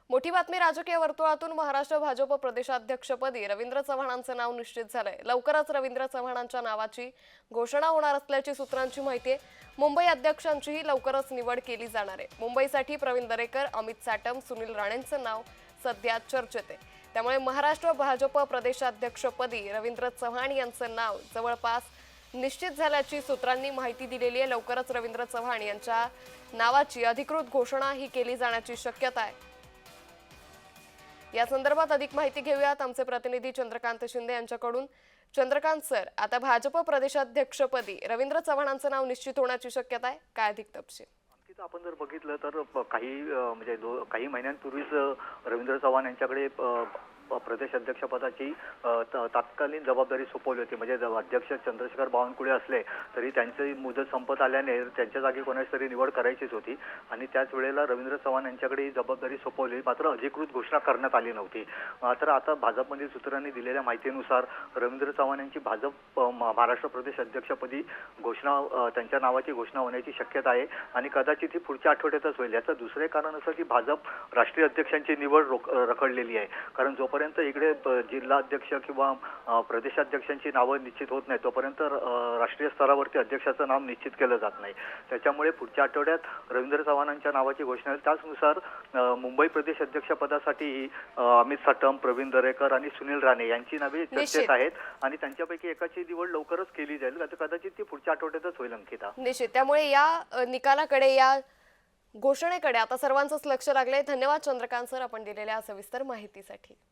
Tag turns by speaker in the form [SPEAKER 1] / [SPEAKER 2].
[SPEAKER 1] मोठी बातमी राजकीय वर्तुळातून महाराष्ट्र भाजप प्रदेशाध्यक्षपदी रवींद्र चव्हाणांचं नाव निश्चित झालंय। लवकरच रवींद्र चव्हाणांच्या नावाची घोषणा होणार असल्याची सूत्रांची माहिती आहे। मुंबई अध्यक्षांचीही लवकरच निवड केली जाणार आहे। मुंबईसाठी प्रवीण दरेकर, अमित साटम, सुनील राणेंचं नाव सध्या चर्चेत आहे। त्यामुळे महाराष्ट्र भाजप प्रदेशाध्यक्षपदी रवींद्र चव्हाण यांचं नाव जवळपास निश्चित झाल्याची सूत्रांनी माहिती दिलेली आहे। लवकरच रवींद्र चव्हाण यांच्या नावाची अधिकृत घोषणा ही केली जाण्याची शक्यता आहे। या संदर्भात अधिक माहिती घेऊयात आमचे प्रतिनिधी चंद्रकांत शिंदे यांच्याकडून। चंद्रकांत सर, आता भाजप प्रदेशाध्यक्षपदी रवींद्र चव्हाणांचं नाव निश्चित होण्याची शक्यता आहे, काय अधिक तपशील?
[SPEAKER 2] आपण जर बघितलं तर काही महिन्यांपूर्वीच रवींद्र चव्हाण यांच्याकडे प्रदेश अध्यक्षपदाची तात्कालीन जबाबदारी सोपवली होती। म्हणजे अध्यक्ष चंद्रशेखर बावनकुळे असले तरी त्यांची मुदत संपत आल्याने त्यांच्या जागी कोणाची तरी निवड करायचीच होती आणि त्याच वेळेला रवींद्र चव्हाण यांच्याकडे ही जबाबदारी सोपवली, मात्र अधिकृत घोषणा करण्यात आली नव्हती। तर आता भाजपमधील सूत्रांनी दिलेल्या माहितीनुसार रवींद्र चव्हाण यांची भाजप महाराष्ट्र प्रदेश अध्यक्षपदी घोषणा, त्यांच्या नावाची घोषणा होण्याची शक्यता आहे आणि कदाचित ही पुढच्या आठवड्यातच होईल। याचं दुसरे कारण असं की भाजप राष्ट्रीय अध्यक्षांची निवड रखडलेली आहे, कारण जोपर्यंत इकडे जिल्हा अध्यक्ष किंवा प्रदेशाध्यक्षांची नावं निश्चित होत नाही तोपर्यंत राष्ट्रीय स्तरावरती अध्यक्षाचं नाव निश्चित केलं जात नाही। त्याच्यामुळे पुढच्या आठवड्यात रवींद्र चव्हाणांच्या नावाची घोषणा होईल। त्याचनुसार मुंबई प्रदेश अध्यक्षपदासाठी अमित साटम, प्रवीण दरेकर आणि सुनील राणे यांची नावे चर्चेत आहेत आणि त्यांच्यापैकी एकाची निवड लवकरच केली जाईल। कदाचित ती पुढच्या आठवड्यातच होईल अंकिता।
[SPEAKER 1] निश्चित, त्यामुळे या निकालाकडे, या घोषणेकडे आता सर्वांचंच लक्ष लागलंय। धन्यवाद चंद्रकांत सर, आपण दिलेल्या सविस्तर माहितीसाठी।